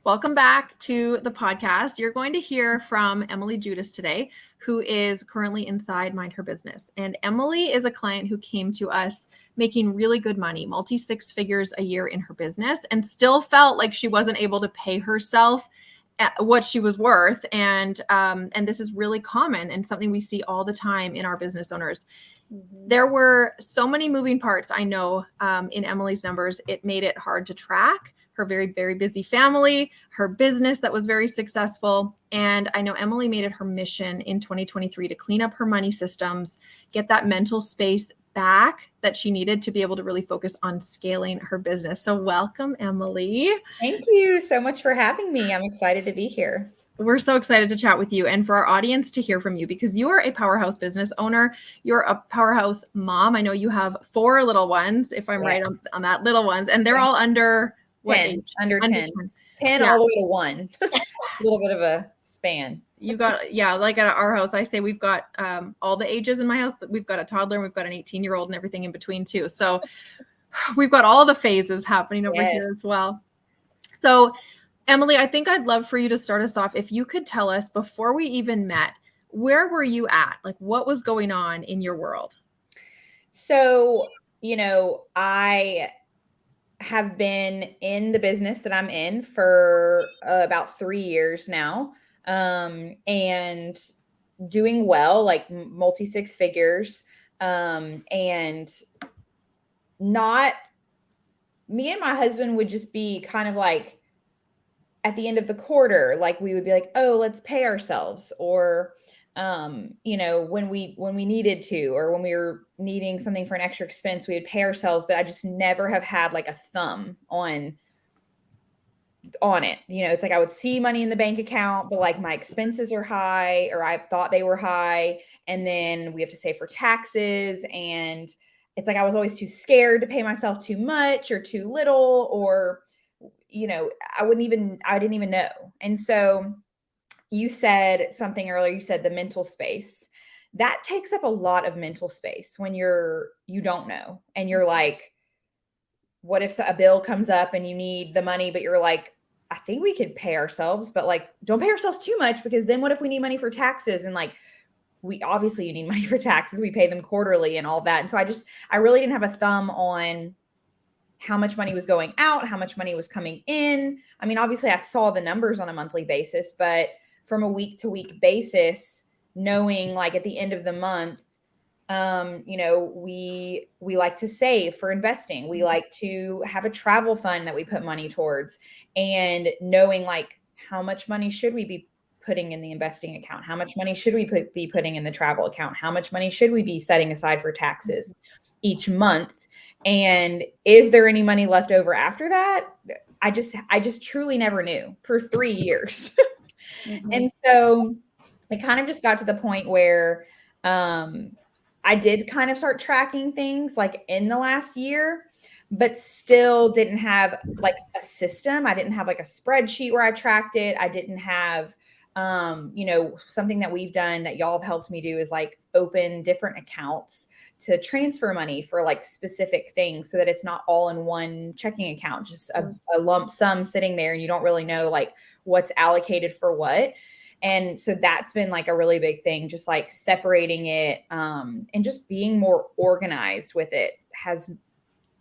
Welcome back to the podcast. You're going to hear from Emily Judas today, who is currently inside Mind Her Business. And Emily is a client who came to us making really good money, multi-six figures a year in her business, and still felt like she wasn't able to pay herself what she was worth. And this is really common and something we see all the time in our business owners. There were so many moving parts, I know, in Emily's numbers. It made it hard to track her very, very busy family, her business that was very successful. And I know Emily made it her mission in 2023 to clean up her money systems, get that mental space back that she needed to be able to really focus on scaling her business. So welcome, Emily. Thank you so much for having me. I'm excited to be here. We're so excited to chat with you and for our audience to hear from you because you are a powerhouse business owner. You're a powerhouse mom. I know you have 4 little ones, if I'm right on that, little ones, and they're all under what 10, age? Under 10. 10 all the way to 1. A little bit of a span. You got, like at our house, I say we've got all the ages in my house. We've got a toddler and we've got an 18-year-old and everything in between too. So we've got all the phases happening over here as well. So Emily, I think I'd love for you to start us off. If you could tell us before we even met, where were you at? Like what was going on in your world? So, I have been in the business that I'm in for about 3 years now, and doing well, like multi-six figures, and not me and my husband would just be kind of like at the end of the quarter, like we would be like, oh, let's pay ourselves, or when we needed to, or when we were needing something for an extra expense, we would pay ourselves. But I just never have had like a thumb on it. It's like I would see money in the bank account, but like my expenses are high, or I thought they were high, and then we have to save for taxes, and it's like I was always too scared to pay myself too much or too little, or I didn't even know. And so you said something earlier, you said the mental space. That takes up a lot of mental space when you don't know. And you're like, what if a bill comes up and you need the money, but you're like, I think we could pay ourselves, but like, don't pay ourselves too much, because then what if we need money for taxes? And like, you need money for taxes. We pay them quarterly and all that. And so I really didn't have a thumb on how much money was going out, how much money was coming in. I mean, obviously I saw the numbers on a monthly basis, but from a week to week basis, knowing like at the end of the month, we like to save for investing. We like to have a travel fund that we put money towards, and knowing like how much money should we be putting in the investing account? How much money should we be putting in the travel account? How much money should we be setting aside for taxes each month? And is there any money left over after that? I just truly never knew for 3 years. Mm-hmm. And so it kind of just got to the point where I did kind of start tracking things like in the last year, but still didn't have like a system. I didn't have like a spreadsheet where I tracked it. I didn't have, something that we've done that y'all have helped me do is like open different accounts to transfer money for like specific things, so that it's not all in one checking account, just a lump sum sitting there, and you don't really know like what's allocated for what. And so that's been like a really big thing, just like separating it, and just being more organized with it has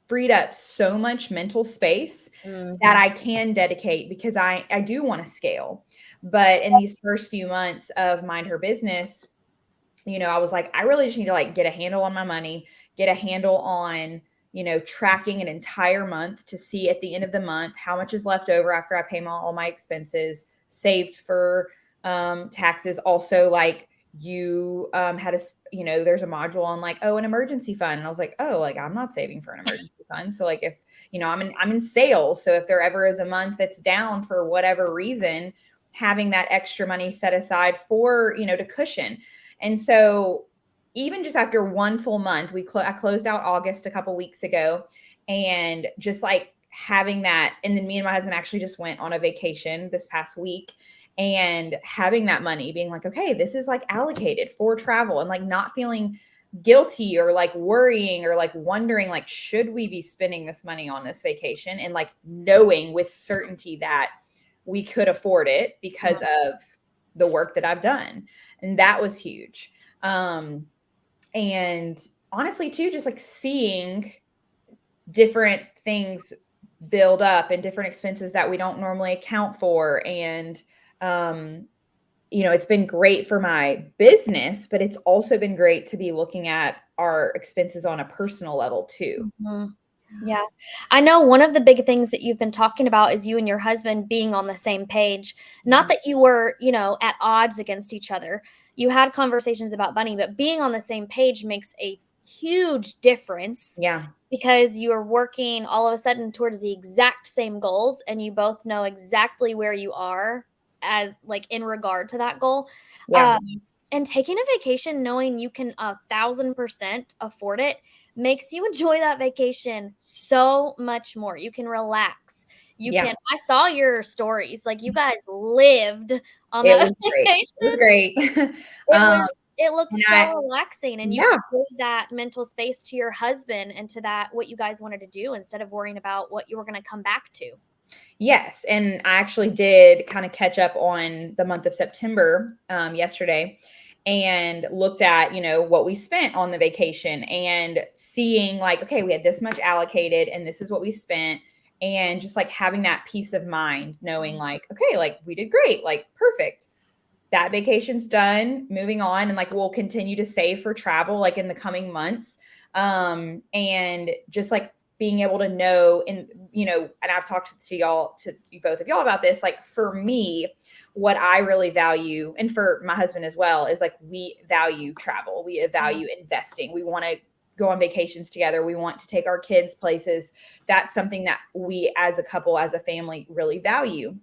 freed up so much mental space that I can dedicate, because I do want to scale. But in these first few months of Mind Her Business, I was like, I really just need to like get a handle on my money, get a handle on, tracking an entire month to see at the end of the month how much is left over after I pay all my expenses, saved for taxes. Also, like you had there's a module on like, an emergency fund. And I was like, like I'm not saving for an emergency fund. So like if, I'm in sales. So if there ever is a month that's down for whatever reason, having that extra money set aside for, to cushion. And so even just after one full month, I closed out August a couple weeks ago, and just like having that. And then me and my husband actually just went on a vacation this past week, and having that money being like, okay, this is like allocated for travel, and like not feeling guilty or like worrying or like wondering, like, should we be spending this money on this vacation? And like knowing with certainty that we could afford it because of the work that I've done. And that was huge. And honestly too, just like seeing different things build up and different expenses that we don't normally account for. And, it's been great for my business, but it's also been great to be looking at our expenses on a personal level too. Mhm. Yeah. I know one of the big things that you've been talking about is you and your husband being on the same page. Not that you were, at odds against each other. You had conversations about money, but being on the same page makes a huge difference Yeah. because you are working all of a sudden towards the exact same goals and you both know exactly where you are as like in regard to that goal. Yeah. Um, and taking a vacation knowing you can 1,000% afford it makes you enjoy that vacation so much more. You can relax. Yeah. I saw your stories. Like you guys lived on It that was great. It was vacation. great. It looked And so relaxing and you yeah. could give that mental space to your husband and to that what you guys wanted to do instead of worrying about what you were going to come back to. Yes. And I actually did kind of catch up on the month of September yesterday and looked at, what we spent on the vacation and seeing like, okay, we had this much allocated and this is what we spent. And just like having that peace of mind, knowing like, okay, like we did great, like perfect. That vacation's done, moving on. And like, we'll continue to save for travel, like in the coming months. And just like being able to know, and I've talked to y'all, to both of y'all about this, like for me, what I really value, and for my husband as well, is like, we value travel. We value investing. We want to go on vacations together. We want to take our kids places. That's something that we as a couple, as a family, really value.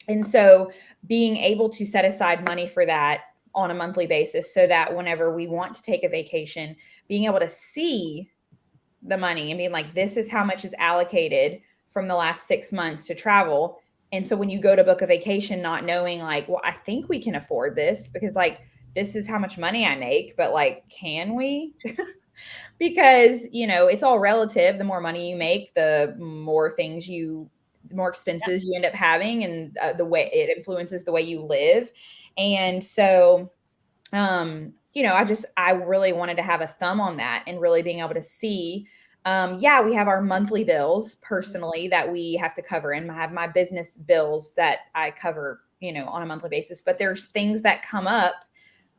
And so being able to set aside money for that on a monthly basis so that whenever we want to take a vacation, being able to see the money and being like, this is how much is allocated from the last 6 months to travel. And so when you go to book a vacation, not knowing like, well, I think we can afford this because like, this is how much money I make, but like, can we? Because, it's all relative. The more money you make, the more expenses you end up having, and the way it influences the way you live. And so, I really wanted to have a thumb on that and really being able to see, we have our monthly bills personally that we have to cover, and I have my business bills that I cover, on a monthly basis, but there's things that come up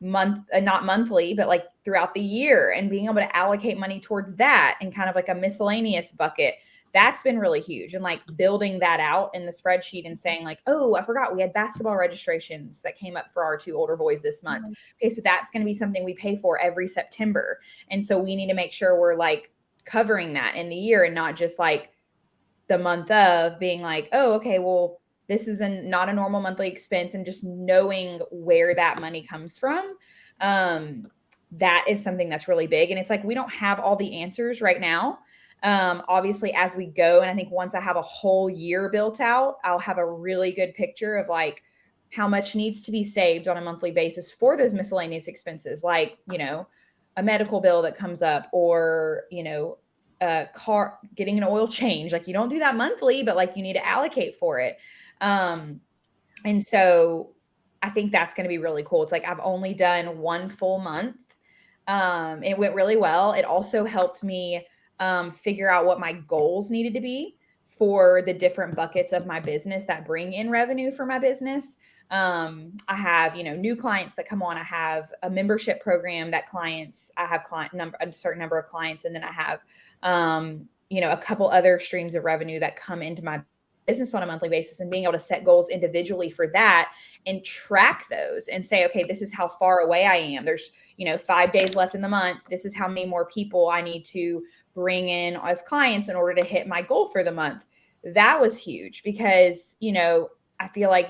not monthly, but like throughout the year, and being able to allocate money towards that and kind of like a miscellaneous bucket. That's been really huge. And like building that out in the spreadsheet and saying like, oh, I forgot we had basketball registrations that came up for our 2 older boys this month. Okay. So that's going to be something we pay for every September. And so we need to make sure we're like covering that in the year and not just like the month of being like, oh, okay, well, this is not a normal monthly expense, and just knowing where that money comes from. That is something that's really big. And it's like, we don't have all the answers right now. Obviously as we go, and I think once I have a whole year built out, I'll have a really good picture of like how much needs to be saved on a monthly basis for those miscellaneous expenses, like, a medical bill that comes up, or, a car getting an oil change. Like, you don't do that monthly, but like you need to allocate for it. And so I think that's going to be really cool. It's like, I've only done 1 full month. It went really well. It also helped me figure out what my goals needed to be for the different buckets of my business that bring in revenue for my business. I have, new clients that come on. I have a membership program that I have a certain number of clients. And then I have, a couple other streams of revenue that come into my business on a monthly basis, and being able to set goals individually for that and track those and say, okay, this is how far away I am. There's, 5 days left in the month. This is how many more people I need to bring in as clients in order to hit my goal for the month. That was huge because, I feel like,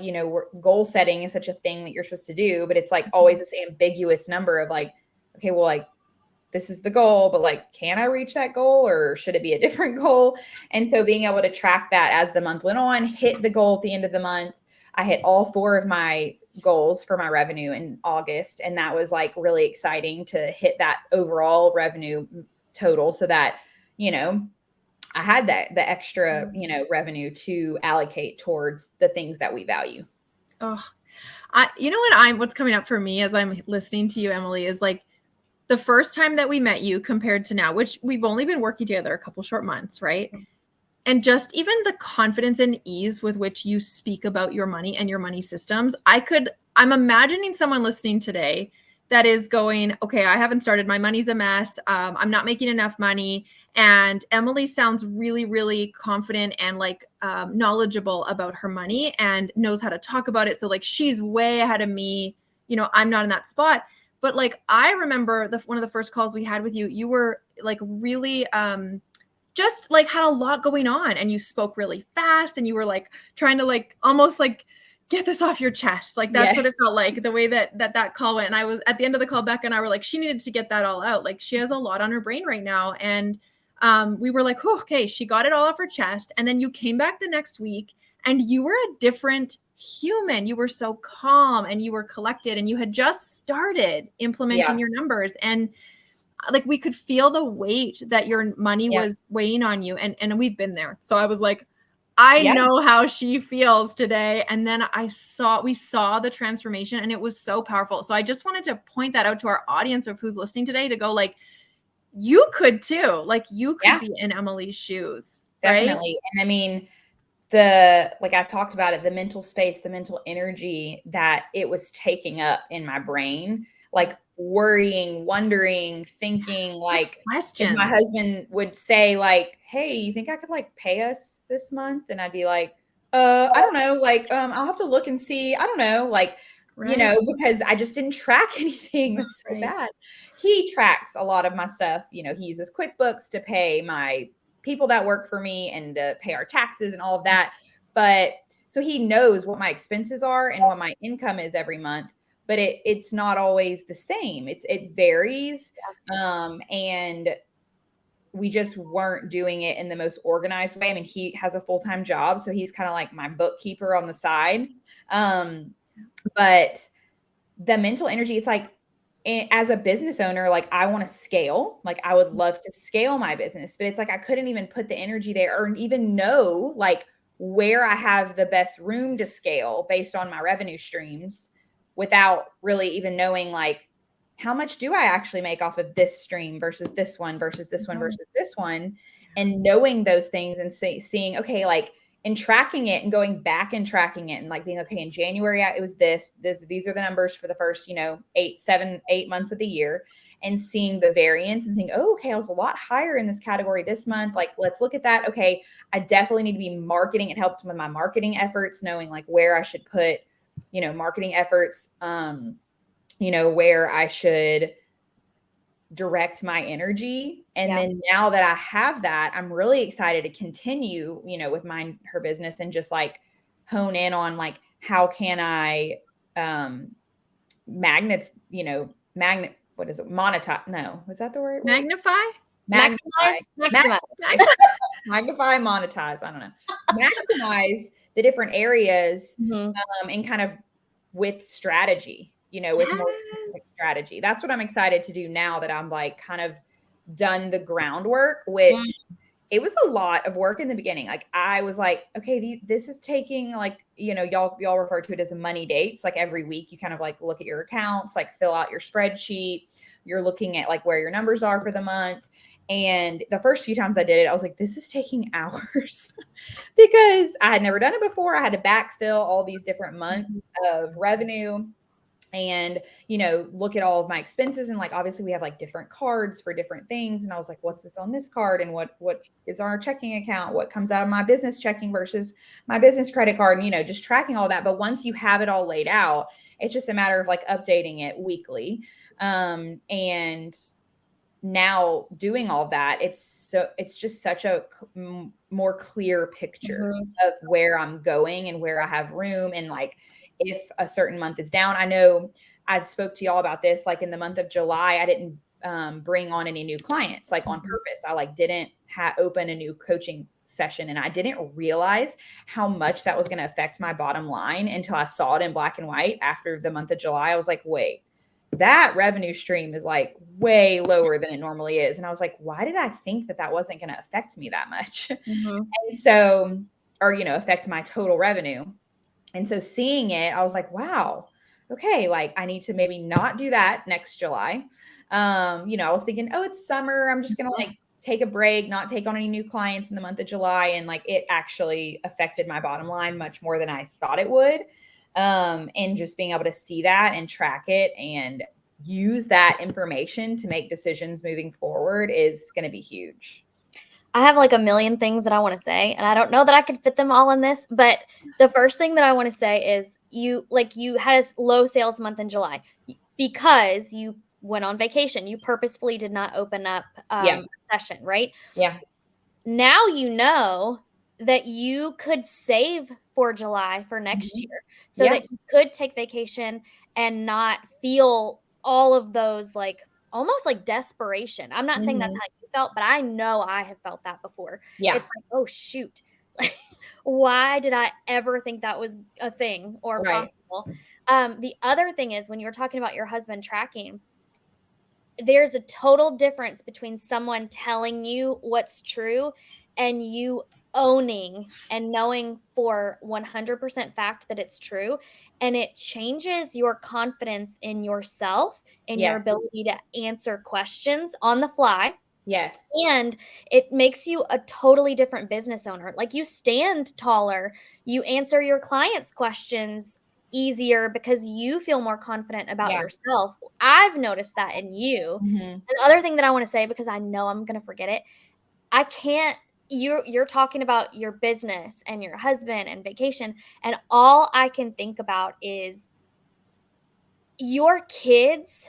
goal setting is such a thing that you're supposed to do, but it's like always this ambiguous number of like, okay, well, like, this is the goal, but like, can I reach that goal, or should it be a different goal? And so being able to track that as the month went on, hit the goal at the end of the month. I hit all 4 of my goals for my revenue in August. And that was like really exciting to hit that overall revenue total, so that, I had the extra, revenue to allocate towards the things that we value. Oh, you know what's coming up for me as I'm listening to you, Emily, is like the first time that we met you compared to now, which we've only been working together a couple short months, right? And just even the confidence and ease with which you speak about your money and your money systems, I'm imagining someone listening today that is going, okay, I haven't started. My money's a mess. I'm not making enough money. And Emily sounds really, really confident and like knowledgeable about her money and knows how to talk about it. So like she's way ahead of me. I'm not in that spot. But like I remember one of the first calls we had with you, you were like really just like had a lot going on and you spoke really fast and you were like trying to like almost like get this off your chest. Like that's what it felt like, the way that call went. And I was at the end of the call, Becca and I were like, she needed to get that all out. Like she has a lot on her brain right now. And we were like, okay, she got it all off her chest. And then you came back the next week and you were a different human. You were so calm and you were collected and you had just started implementing your numbers. And like we could feel the weight that your money was weighing on you. And we've been there. So I was like, I know how she feels today. And then we saw the transformation and it was so powerful. So I just wanted to point that out to our audience of who's listening today to go like, you could too, like you could be in Emily's shoes. Definitely. Right? And I mean, like I talked about it, the mental space, the mental energy that it was taking up in my brain, like worrying, wondering, thinking, like if my husband would say like, hey, you think I could like pay us this month? And I'd be like, I don't know. Like, I'll have to look and see. I don't know. Like, because I just didn't track anything. That's so bad. He tracks a lot of my stuff. He uses QuickBooks to pay my people that work for me and to pay our taxes and all of that. But so he knows what my expenses are and what my income is every month, but it's not always the same. It varies. And we just weren't doing it in the most organized way. I mean, he has a full-time job, so he's kind of like my bookkeeper on the side. But the mental energy, it's like, as a business owner, like I want to scale, like I would love to scale my business, but it's like, I couldn't even put the energy there or even know like where I have the best room to scale based on my revenue streams without really even knowing like, how much do I actually make off of this stream versus this one versus this one versus this one, and knowing those things and seeing, okay, like, and tracking it and going back and tracking it and like being, okay, in January, it was these are the numbers for the first, 8 months of the year, and seeing the variance and saying, oh, okay, I was a lot higher in this category this month. Like, let's look at that. Okay. I definitely need to be marketing. It helped with my marketing efforts, knowing like where I should put, marketing efforts, where I should direct my energy. And then now that I have that, I'm really excited to continue, with her business and just like hone in on like, how can I, monetize? No, was that the word? Magnify, maximize. Magnify, monetize. I don't know. Maximize the different areas, and kind of with strategy, with more specific strategy. That's what I'm excited to do now that I'm like kind of done the groundwork, which it was a lot of work in the beginning. Like I was like, okay, this is taking like, y'all refer to it as a money dates. Like every week you kind of like look at your accounts, like fill out your spreadsheet. You're looking at like where your numbers are for the month. And the first few times I did it, I was like, this is taking hours because I had never done it before. I had to backfill all these different months of revenue and, look at all of my expenses. And like, obviously we have like different cards for different things. And I was like, what's this on this card? And what is our checking account? What comes out of my business checking versus my business credit card? And, just tracking all that. But once you have it all laid out, it's just a matter of like updating it weekly. And now doing all that, it's just such a more clear picture of where I'm going and where I have room. And like, if a certain month is down, I know I spoke to y'all about this, like in the month of July, I didn't bring on any new clients, like on purpose. I like didn't open a new coaching session. And I didn't realize how much that was going to affect my bottom line until I saw it in black and white after the month of July. I was like, wait, that revenue stream is like way lower than it normally is. And I was like, why did I think that that wasn't going to affect me that much? Mhm. And so, or, affect my total revenue. And so seeing it, I was like, wow, okay, like I need to maybe not do that next July. I was thinking, oh, it's summer. I'm just going to like take a break, not take on any new clients in the month of July. And like it actually affected my bottom line much more than I thought it would. And just being able to see that and track it and use that information to make decisions moving forward is going to be huge. I have like a million things that I want to say, and I don't know that I could fit them all in this, but the first thing that I want to say is you had a low sales month in July because you went on vacation. You purposefully did not open up Yeah. a session, right? Yeah. Now you know that you could save for July for next year so Yeah. that you could take vacation and not feel all of those like almost like desperation. I'm not saying that's how you felt, but I know I have felt that before. Yeah. It's like, oh shoot. Why did I ever think that was a thing or Right. possible? The other thing is when you were talking about your husband tracking, there's a total difference between someone telling you what's true and you owning and knowing for 100% fact that it's true, and it changes your confidence in yourself and your Yes. ability to answer questions on the fly, Yes. and it makes you a totally different business owner. Like you stand taller, you answer your clients' questions easier because you feel more confident about Yeah. yourself. I've noticed that in you. Mhm. The other thing that I want to say, because I know I'm going to forget it, I can't. You're talking about your business and your husband and vacation, and all I can think about is your kids,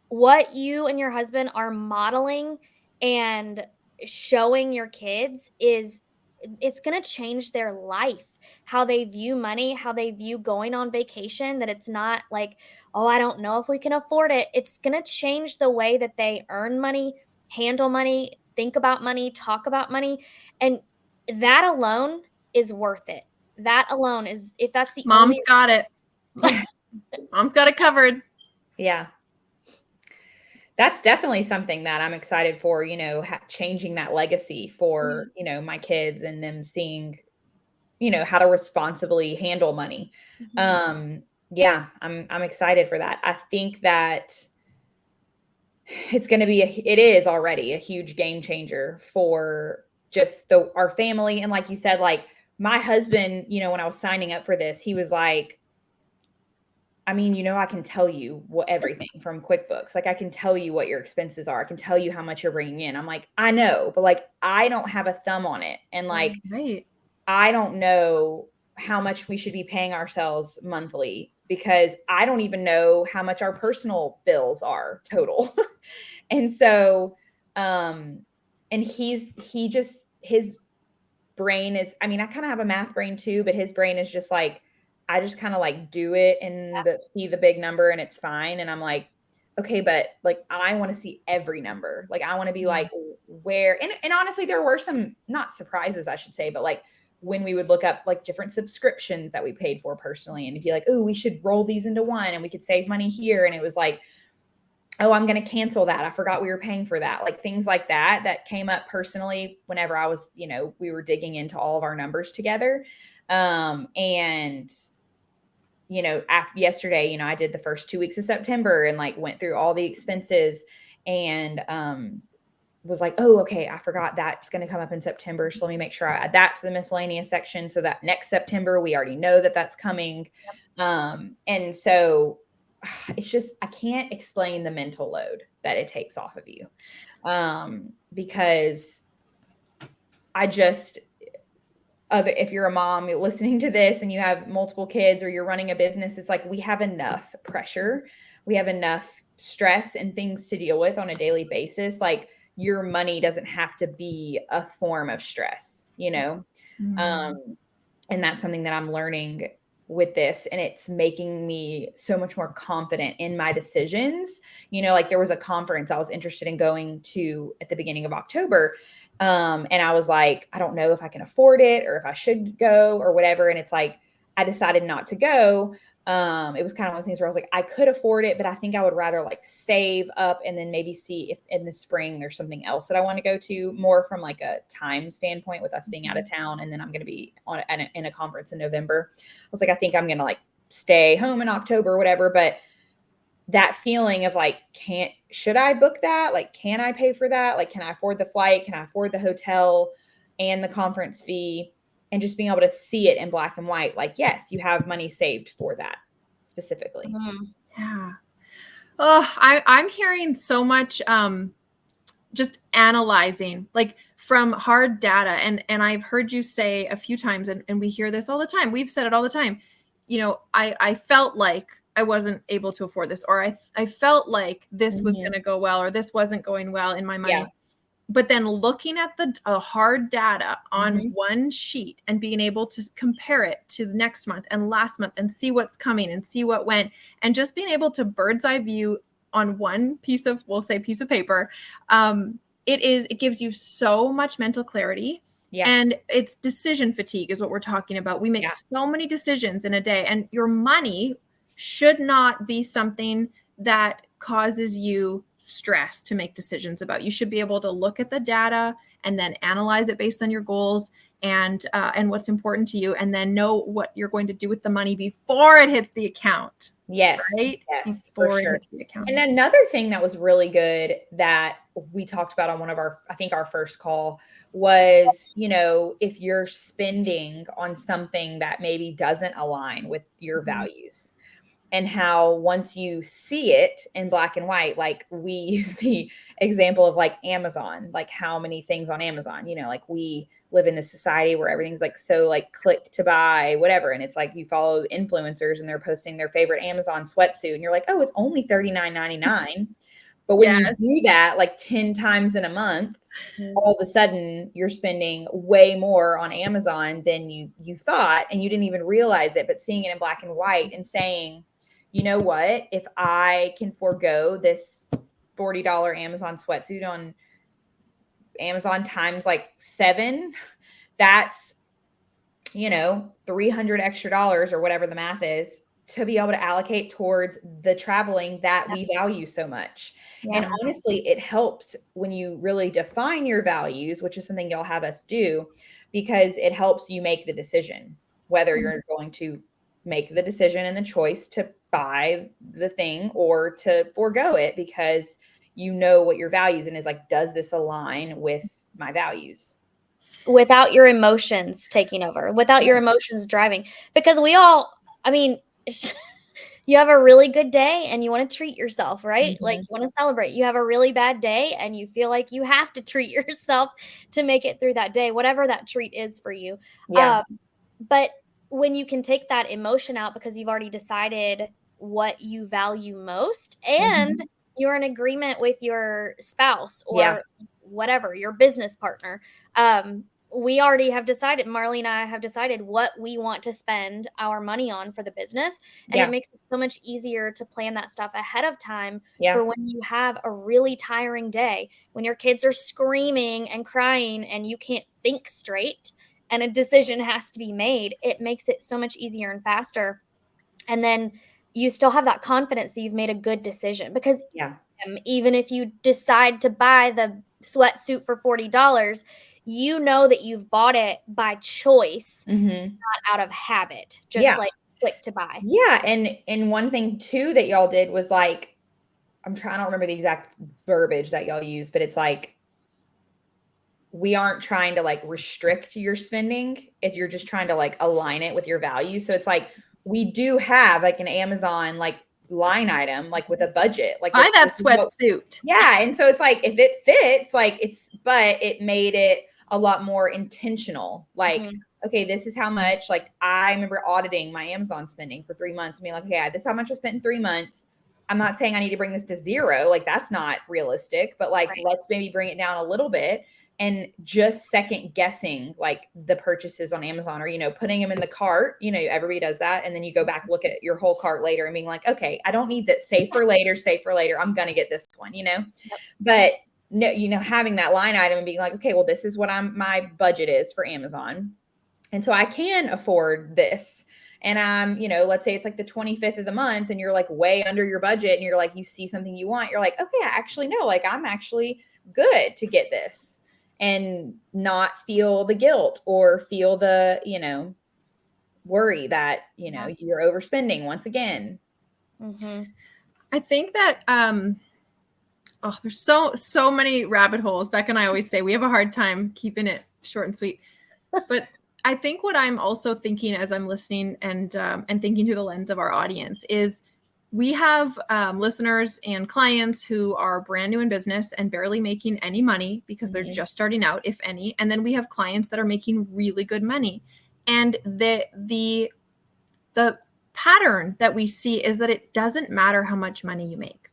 what you and your husband are modeling and showing your kids is it's going to change their life, how they view money, how they view going on vacation, that it's not like, oh, I don't know if we can afford it. It's going to change the way that they earn money, handle money, think about money, talk about money. And that alone is worth it. That alone is, if that's the Mom's only. got it. Mom's got it covered. Yeah. That's definitely something that I'm excited for, changing that legacy for, my kids and them seeing, how to responsibly handle money. Yeah, I'm excited for that. I think that it's going to be, it is already a huge game changer for just our family. And like you said, like my husband, when I was signing up for this, he was like, I mean, I can tell you everything from QuickBooks. Like I can tell you what your expenses are. I can tell you how much you're bringing in. I'm like, I know, but like, I don't have a thumb on it. And like, Right. I don't know how much we should be paying ourselves monthly because I don't even know how much our personal bills are total. And so, and his brain is, I mean, I kind of have a math brain too, but his brain is just like, I just kind of like do it and see the big number and it's fine. And I'm like, okay, but like, I want to see every number. Like, I want to be like where, and honestly, there were some, not surprises, I should say, but like when we would look up like different subscriptions that we paid for personally and be like, oh, we should roll these into one and we could save money here. And it was like, oh, I'm going to cancel that. I forgot we were paying for that. Like things like that came up personally whenever I was, we were digging into all of our numbers together. And after yesterday, I did the first 2 weeks of September and like went through all the expenses and, was like, oh, okay, I forgot that's going to come up in September. So let me make sure I add that to the miscellaneous section so that next September, we already know that that's coming. And so it's just, I can't explain the mental load that it takes off of you. Because if you're a mom listening to this and you have multiple kids or you're running a business, it's like we have enough pressure. We have enough stress and things to deal with on a daily basis. Like your money doesn't have to be a form of stress, And that's something that I'm learning with this. And it's making me so much more confident in my decisions. Like there was a conference I was interested in going to at the beginning of October. And I was like, I don't know if I can afford it or if I should go or whatever. And it's like, I decided not to go. It was kind of one of those things where I was like, I could afford it, but I think I would rather like save up and then maybe see if in the spring there's something else that I want to go to, more from like a time standpoint with us being out of town. And then I'm going to be in a conference in November. I was like, I think I'm going to like stay home in October or whatever. But that feeling of like, should I book that? Like, can I pay for that? Like, can I afford the flight? Can I afford the hotel and the conference fee? And just being able to see it in black and white, like, yes, you have money saved for that specifically. Yeah. Oh, I'm hearing so much just analyzing, like from hard data. And I've heard you say a few times, and we hear this all the time. We've said it all the time. You know, I felt like I wasn't able to afford this, or I felt like this was going to go well, or this wasn't going well in my money. Yeah. But then looking at the hard data on one sheet and being able to compare it to the next month and last month and see what's coming and see what went, and just being able to bird's eye view on one piece of paper, it gives you so much mental clarity. Yeah. And it's decision fatigue is what we're talking about. We make so many decisions in a day, and your money should not be something that causes you stress to make decisions about. You should be able to look at the data and then analyze it based on your goals and what's important to you, and then know what you're going to do with the money before it hits the account. Yes. Right? Yes, before for sure. It hits the account. And another thing that was really good that we talked about on one of our first call was, you know, if you're spending on something that maybe doesn't align with your values. And how once you see it in black and white, like we use the example of like Amazon, like how many things on Amazon, you know, like we live in this society where everything's like so like click to buy, whatever. And it's like you follow influencers and they're posting their favorite Amazon sweatsuit and you're like, oh, it's only $39.99. But when you do that like 10 times in a month, all of a sudden you're spending way more on Amazon than you thought, and you didn't even realize it. But seeing it in black and white and saying, you know what, if I can forego this $40 Amazon sweatsuit on Amazon times like 7, that's, you know, $300 extra or whatever the math is, to be able to allocate towards the traveling that we value so much. And honestly, it helps when you really define your values, which is something you'll have us do, because it helps you make the decision whether you're going to make the decision and the choice to buy the thing or to forego it, because you know what your values and is like, does this align with my values? Without your emotions taking over, without your emotions driving, because we all, I mean, you have a really good day and you want to treat yourself, right? Like you want to celebrate. You have a really bad day and you feel like you have to treat yourself to make it through that day, whatever that treat is for you. Yes. But when you can take that emotion out because you've already decided what you value most, and you're in agreement with your spouse or whatever, your business partner, we already have decided, Marley and I have decided what we want to spend our money on for the business. And it makes it so much easier to plan that stuff ahead of time for when you have a really tiring day, when your kids are screaming and crying and you can't think straight and a decision has to be made. It makes it so much easier and faster. And then you still have that confidence that you've made a good decision, because even if you decide to buy the sweatsuit for $40, you know that you've bought it by choice, not out of habit, just like click to buy. Yeah. And one thing too that y'all did was like, I don't remember the exact verbiage that y'all use, but it's like, we aren't trying to like restrict your spending if you're just trying to like align it with your values. So it's like, we do have like an Amazon like line item, like with a budget, like buy that sweatsuit. Yeah. And so it's like, if it fits, like but it made it a lot more intentional. Like, okay, this is how much, like I remember auditing my Amazon spending for 3 months and being like, okay, this is how much I spent in 3 months. I'm not saying I need to bring this to 0. Like that's not realistic, but like, let's maybe bring it down a little bit. And just second guessing like the purchases on Amazon, or, you know, putting them in the cart, you know, everybody does that. And then you go back, look at your whole cart later and being like, okay, I don't need that. Save for later. I'm going to get this one, you know, but no, you know, having that line item and being like, okay, well, this is what my budget is for Amazon. And so I can afford this. and I'm, let's say it's like the 25th of the month and you're like way under your budget and you're like, you see something you want, you're like, okay, I actually know, like I'm actually good to get this, and not feel the guilt or feel the, worry that, you're overspending once again. Mm-hmm. I think that there's so many rabbit holes. Becca and I always say we have a hard time keeping it short and sweet. But I think what I'm also thinking as I'm listening and thinking through the lens of our audience is we have listeners and clients who are brand new in business and barely making any money because they're just starting out, if any. And then we have clients that are making really good money. And the pattern that we see is that it doesn't matter how much money you make.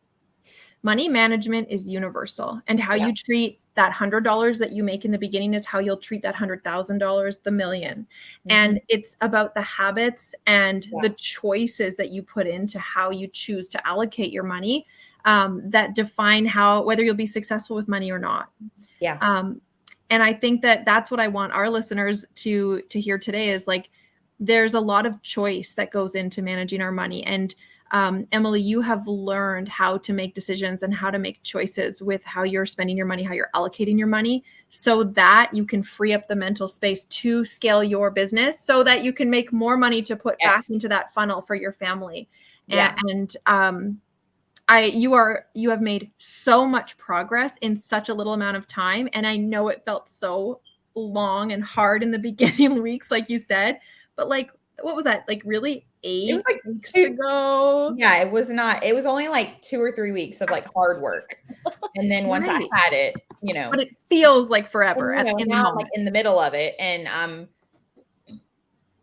Money management is universal, and how you treat that $100 that you make in the beginning is how you'll treat that $100,000, the million. And it's about the habits and the choices that you put into how you choose to allocate your money that define whether you'll be successful with money or not. Yeah. And I think that that's what I want our listeners to hear today is like, there's a lot of choice that goes into managing our money. And Emily, you have learned how to make decisions and how to make choices with how you're spending your money, how you're allocating your money, so that you can free up the mental space to scale your business so that you can make more money to put back into that funnel for your family. Yeah. And you have made so much progress in such a little amount of time. And I know it felt so long and hard in the beginning weeks, like you said, but like, what was that? Like really 8 weeks ago? Yeah, it was not. It was only like 2 or 3 weeks of like hard work. And then once I had it, but it feels like forever now I'm like in the middle of it. And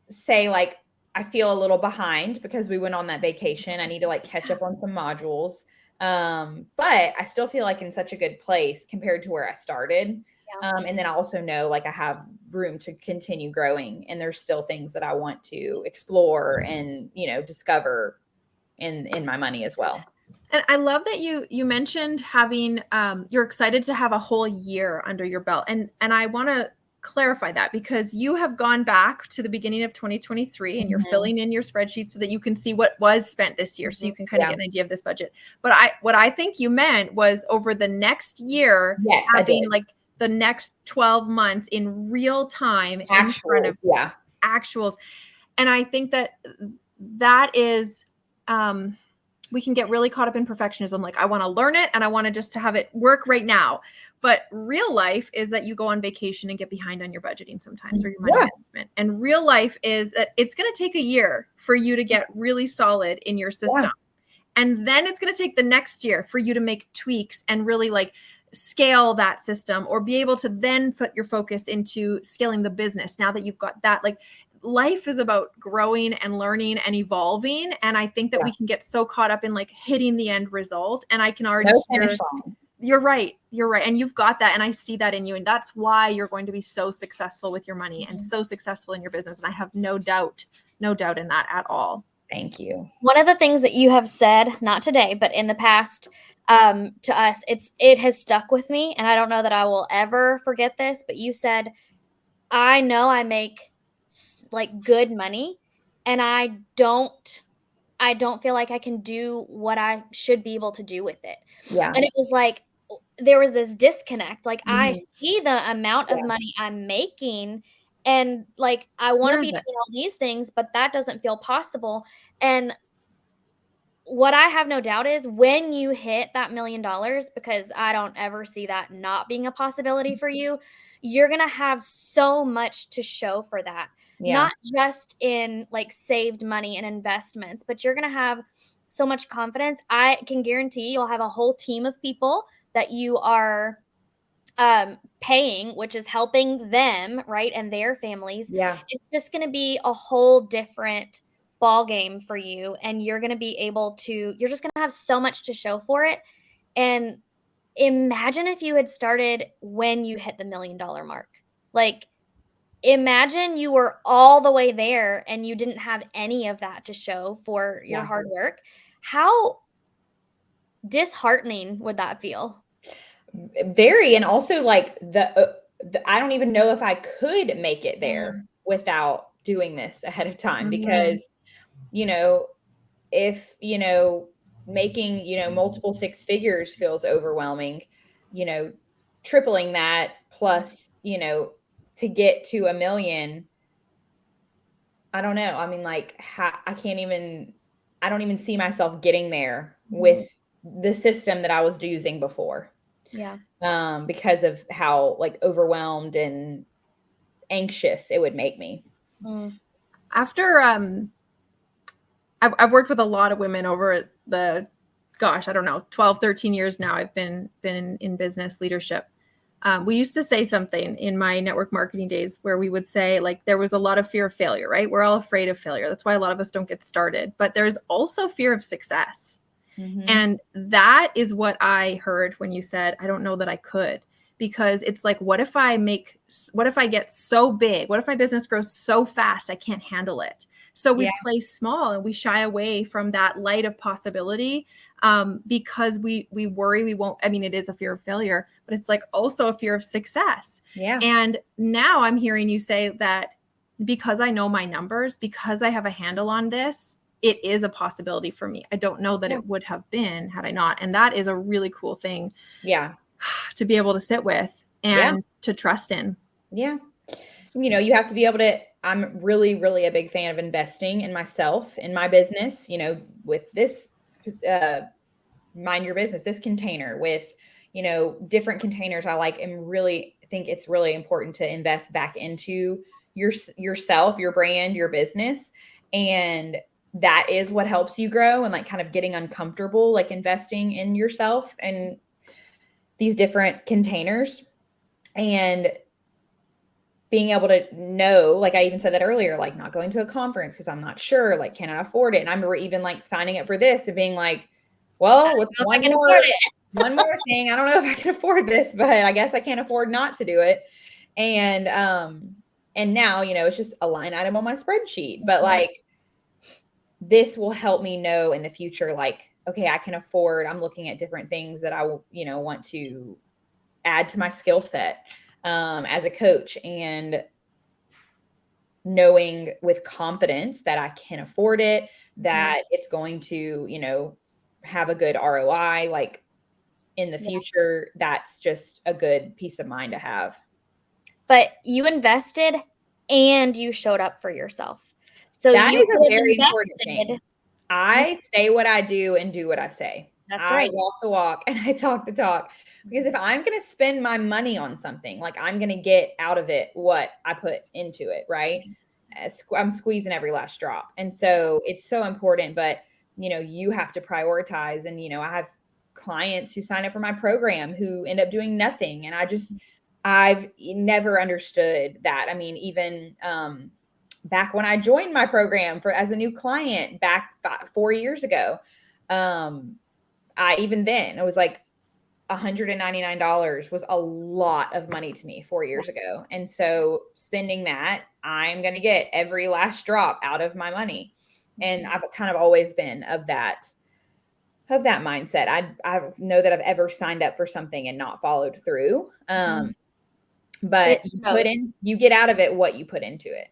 say like, I feel a little behind because we went on that vacation. I need to like catch up on some modules. But I still feel like in such a good place compared to where I started. And then I also know like I have room to continue growing, and there's still things that I want to explore and, discover in my money as well. And I love that you mentioned having, you're excited to have a whole year under your belt. And I want to clarify that because you have gone back to the beginning of 2023 and you're filling in your spreadsheet so that you can see what was spent this year. So you can kind of get an idea of this budget. But what I think you meant was over the next year, having like the next 12 months in real time in front of actuals. And I think that is, we can get really caught up in perfectionism. Like I want to learn it and I want to just to have it work right now. But real life is that you go on vacation and get behind on your budgeting sometimes or your money management. And real life is that it's going to take a year for you to get really solid in your system. And then it's going to take the next year for you to make tweaks and really like scale that system, or be able to then put your focus into scaling the business. Now that you've got that, like life is about growing and learning and evolving. And I think that we can get so caught up in like hitting the end result. And I can already hear, you're right. And you've got that. And I see that in you. And that's why you're going to be so successful with your money and so successful in your business. And I have no doubt in that at all. Thank you. One of the things that you have said, not today, but in the past, to us, it has stuck with me. And I don't know that I will ever forget this, but you said, I know I make like good money and I don't feel like I can do what I should be able to do with it. Yeah. And it was like, there was this disconnect. Like I see the amount of money I'm making and like, I want to be doing all these things, but that doesn't feel possible. And what I have no doubt is when you hit that $1 million, because I don't ever see that not being a possibility for you, you're going to have so much to show for that. Not just in like saved money and investments, but you're going to have so much confidence. I can guarantee you'll have a whole team of people that you are paying, which is helping them, right? And their families. Yeah. It's just going to be a whole different ball game for you. And you're going to be able to, you're just going to have so much to show for it. And imagine if you had started when you hit the $1 million mark. Like, imagine you were all the way there and you didn't have any of that to show for your hard work. How disheartening would that feel? Very. And also like I don't even know if I could make it there without doing this ahead of time, because if, making, multiple six figures feels overwhelming, tripling that plus, to get to $1 million, I don't know. I mean, like, I don't even see myself getting there with the system that I was using before. Yeah. Because of how like overwhelmed and anxious it would make me. After I've worked with a lot of women over the, gosh, I don't know, 12, 13 years now. I've been in business leadership. We used to say something in my network marketing days where we would say, like, there was a lot of fear of failure, right? We're all afraid of failure. That's why a lot of us don't get started. But there's also fear of success. And that is what I heard when you said, I don't know that I could, because it's like, what if I get so big? What if my business grows so fast I can't handle it? So we play small and we shy away from that light of possibility, because we worry we won't. I mean, it is a fear of failure, but it's like also a fear of success. Yeah. And now I'm hearing you say that because I know my numbers, because I have a handle on this, it is a possibility for me. I don't know that it would have been had I not. And that is a really cool thing. Yeah. To be able to sit with and to trust in. Yeah. You have to be able to, I'm really, really a big fan of investing in myself, in my business, with this, mind your business, this container with, different containers. I like and really think it's really important to invest back into yourself, your brand, your business. And that is what helps you grow, and like kind of getting uncomfortable, like investing in yourself and these different containers and being able to know, like I even said that earlier, like not going to a conference because I'm not sure, like, can I afford it? And I remember even like signing up for this and being like, well, what's one more thing? I don't know if I can afford this, but I guess I can't afford not to do it. And now, it's just a line item on my spreadsheet, but like, this will help me know in the future, like, okay, I can afford, I'm looking at different things that I will, want to add to my skill set as a coach, and knowing with confidence that I can afford it, that it's going to, have a good ROI, like in the future. That's just a good peace of mind to have. But you invested and you showed up for yourself. So that you is a could have very important thing. invested. I say what I do and do what I say. That's right. I walk the walk and I talk the talk. Because if I'm going to spend my money on something, like, I'm going to get out of it what I put into it, right? I'm squeezing every last drop. And so it's so important, but you have to prioritize. And, I have clients who sign up for my program who end up doing nothing. And I've never understood that. I mean, even, back when I joined my program as a new client back 4 years ago, it was like $199 was a lot of money to me 4 years ago. And so spending that, I'm going to get every last drop out of my money. And I've kind of always been of that mindset. I know that I've ever signed up for something and not followed through. But you get out of it what you put into it,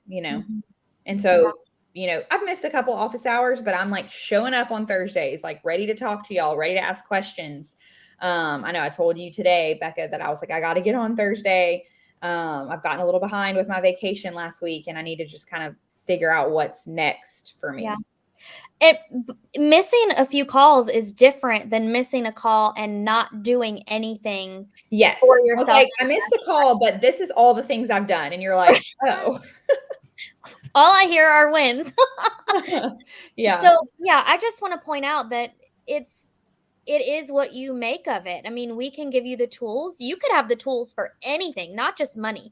And so, I've missed a couple office hours, but I'm like showing up on Thursdays, like ready to talk to y'all, ready to ask questions. I know I told you today, Becca, that I was like, I got to get on Thursday. I've gotten a little behind with my vacation last week, and I need to just kind of figure out what's next for me. Yeah. Missing a few calls is different than missing a call and not doing anything. Yes. For yourself. I was like, I missed the call, but this is all the things I've done. And you're like, oh. All I hear are wins. Yeah. So yeah, I just want to point out that it is what you make of it. I mean, we can give you the tools. You could have the tools for anything, not just money.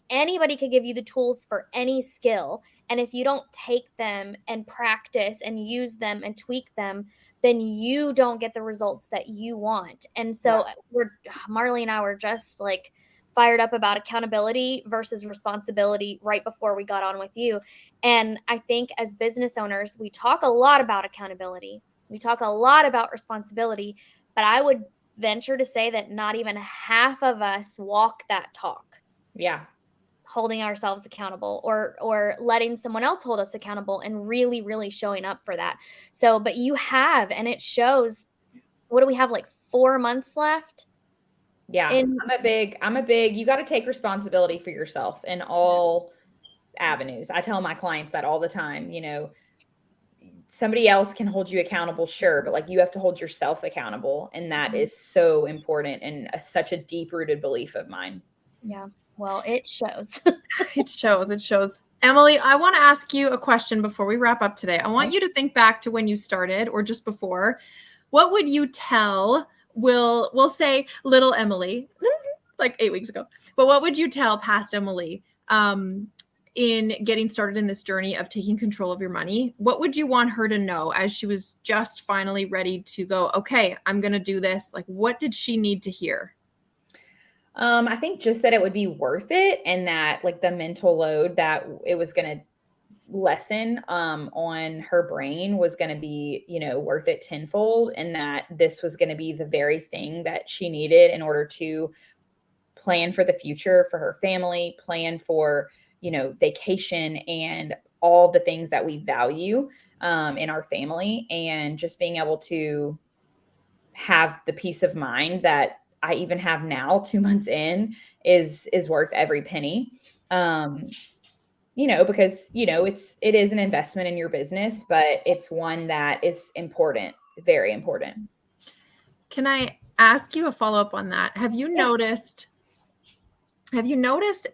Anybody could give you the tools for any skill. And if you don't take them and practice and use them and tweak them, then you don't get the results that you want. And so Marley and I were just like fired up about accountability versus responsibility right before we got on with you. And I think as business owners, we talk a lot about accountability. We talk a lot about responsibility, but I would venture to say that not even half of us walk that talk. Yeah. holding ourselves accountable or letting someone else hold us accountable and really, really showing up for that. So, but you have, and it shows. What do we have, like 4 months left? Yeah. I'm a big, you got to take responsibility for yourself in all avenues. I tell my clients that all the time, somebody else can hold you accountable, sure, but like you have to hold yourself accountable. And that is so important and such a deep rooted belief of mine. Yeah. Well, it shows. It shows. It shows. Emily, I want to ask you a question before we wrap up today. I want you to think back to when you started or just before. What would you tell, we'll say little Emily, like 8 weeks ago, but what would you tell past Emily in getting started in this journey of taking control of your money? What would you want her to know as she was just finally ready to go, okay, I'm going to do this? Like, what did she need to hear? I think just that it would be worth it, and that like the mental load that it was going to lessen on her brain was going to be, worth it tenfold, and that this was going to be the very thing that she needed in order to plan for the future, for her family, plan for, vacation and all the things that we value in our family, and just being able to have the peace of mind that I even have now 2 months in is worth every penny. Because, it is an investment in your business, but it's one that is important, very important. Can I ask you a follow-up on that? Have you noticed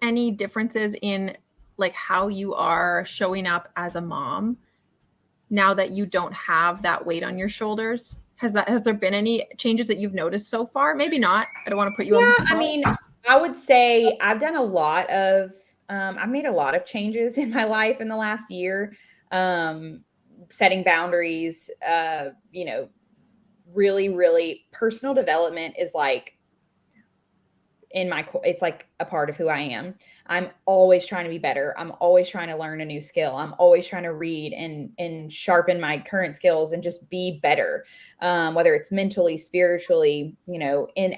any differences in like how you are showing up as a mom now that you don't have that weight on your shoulders? Has there been any changes that you've noticed so far? Maybe not. I don't want to put you on the spot. I mean, I would say I've made a lot of changes in my life in the last year. Setting boundaries, really, really personal development is like it's like a part of who I am. I'm always trying to be better. I'm always trying to learn a new skill. I'm always trying to read and sharpen my current skills and just be better. Whether it's mentally, spiritually,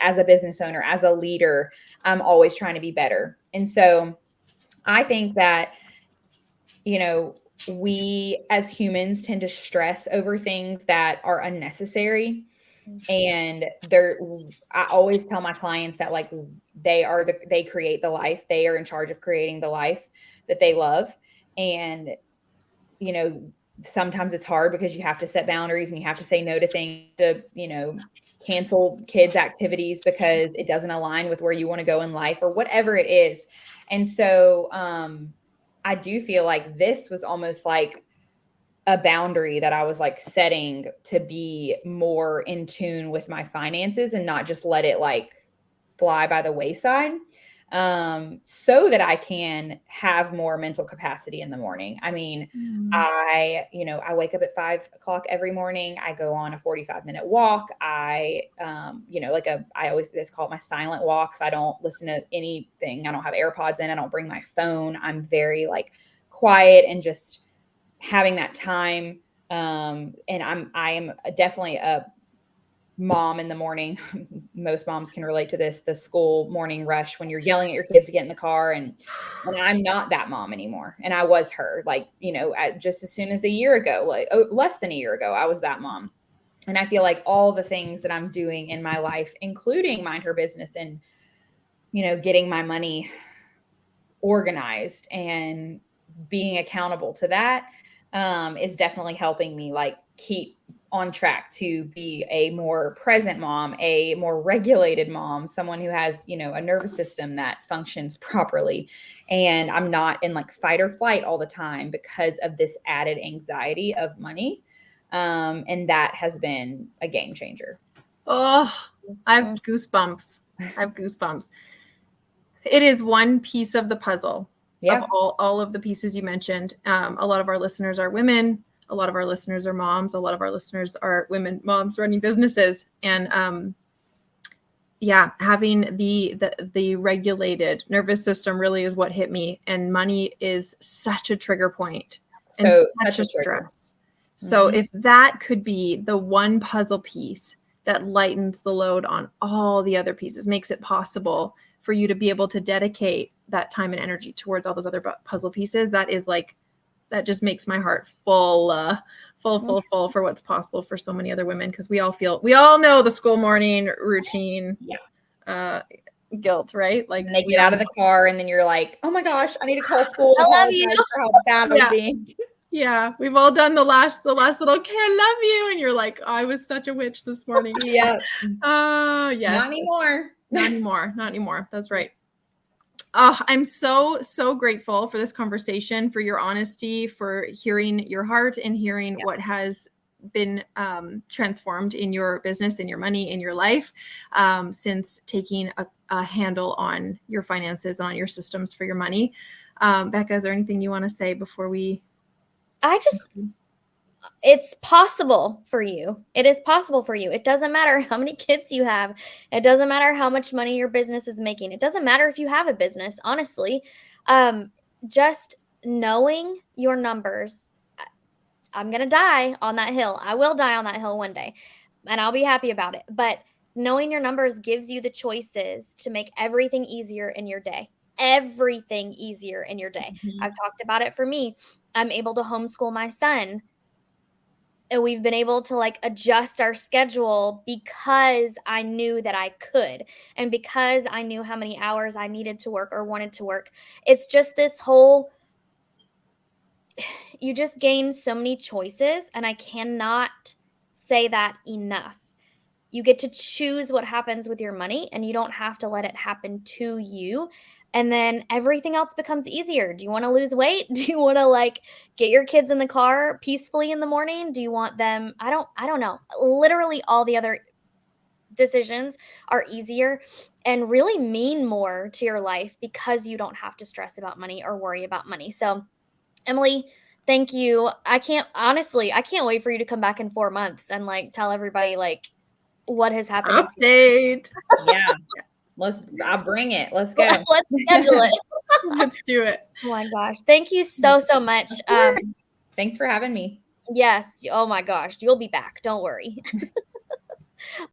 as a business owner, as a leader, I'm always trying to be better. And so I think that, we as humans tend to stress over things that are unnecessary. And I always tell my clients that like they create the life. They are in charge of creating the life that they love. And, sometimes it's hard because you have to set boundaries and you have to say no to things, to, cancel kids' activities because it doesn't align with where you want to go in life or whatever it is. And so I do feel like this was almost like a boundary that I was like setting to be more in tune with my finances and not just let it like fly by the wayside, so that I can have more mental capacity in the morning. I mean, I wake up at 5 o'clock every morning. I go on a 45-minute walk. I always call it my silent walks. I don't listen to anything. I don't have AirPods in. I don't bring my phone. I'm very like quiet and just having that time. And I am definitely a mom in the morning. Most moms can relate to this, the school morning rush when you're yelling at your kids to get in the car. And I'm not that mom anymore. And I was her, like, just as soon as a year ago, like less than a year ago, I was that mom. And I feel like all the things that I'm doing in my life, including Mind Her Business and, getting my money organized and being accountable to that, is definitely helping me like keep on track to be a more present mom, a more regulated mom, someone who has, a nervous system that functions properly. And I'm not in like fight or flight all the time because of this added anxiety of money. And that has been a game changer. Oh, I have goosebumps. It is one piece of the puzzle. Yeah. Of all of the pieces you mentioned. A lot of our listeners are women. A lot of our listeners are moms. A lot of our listeners are women moms running businesses. And having the regulated nervous system really is what hit me. And money is such a trigger point and such a stress. So if that could be the one puzzle piece that lightens the load on all the other pieces, makes it possible for you to be able to dedicate that time and energy towards all those other puzzle pieces, that is like, that just makes my heart full for what's possible for so many other women. Cause we all know the school morning routine, guilt, right? Like and they get out of the car and then you're like, oh my gosh, I need to call school and I love you. apologize for how bad I was being. Yeah, we've all done the last little, okay, I love you. And you're like, I was such a witch this morning. Yeah. Yes. Not anymore. Not anymore. That's right. Oh, I'm so grateful for this conversation, for your honesty, for hearing your heart and hearing what has been transformed in your business, in your money, in your life, since taking a handle on your finances, on your systems for your money. Becca, is there anything you want to say before we? It's possible for you. It is possible for you. It doesn't matter how many kids you have. It doesn't matter how much money your business is making. It doesn't matter if you have a business, honestly. Just knowing your numbers. I'm going to die on that hill. I will die on that hill one day, and I'll be happy about it. But knowing your numbers gives you the choices to make everything easier in your day. Everything easier in your day. Mm-hmm. I've talked about it for me. I'm able to homeschool my son. And we've been able to like adjust our schedule because I knew that I could, and because I knew how many hours I needed to work or wanted to work. It's just this whole, you just gain so many choices, and I cannot say that enough. You get to choose what happens with your money, and you don't have to let it happen to you. And then everything else becomes easier. Do you want to lose weight? Do you want to like get your kids in the car peacefully in the morning? Do you want them? I don't know. Literally all the other decisions are easier and really mean more to your life because you don't have to stress about money or worry about money. So, Emily, thank you. I can't wait for you to come back in 4 months and like tell everybody like what has happened. Update. Yeah. I'll bring it. Let's go. Let's schedule it. Let's do it. Oh my gosh. Thank you so much. Thanks for having me. Yes. Oh my gosh. You'll be back. Don't worry.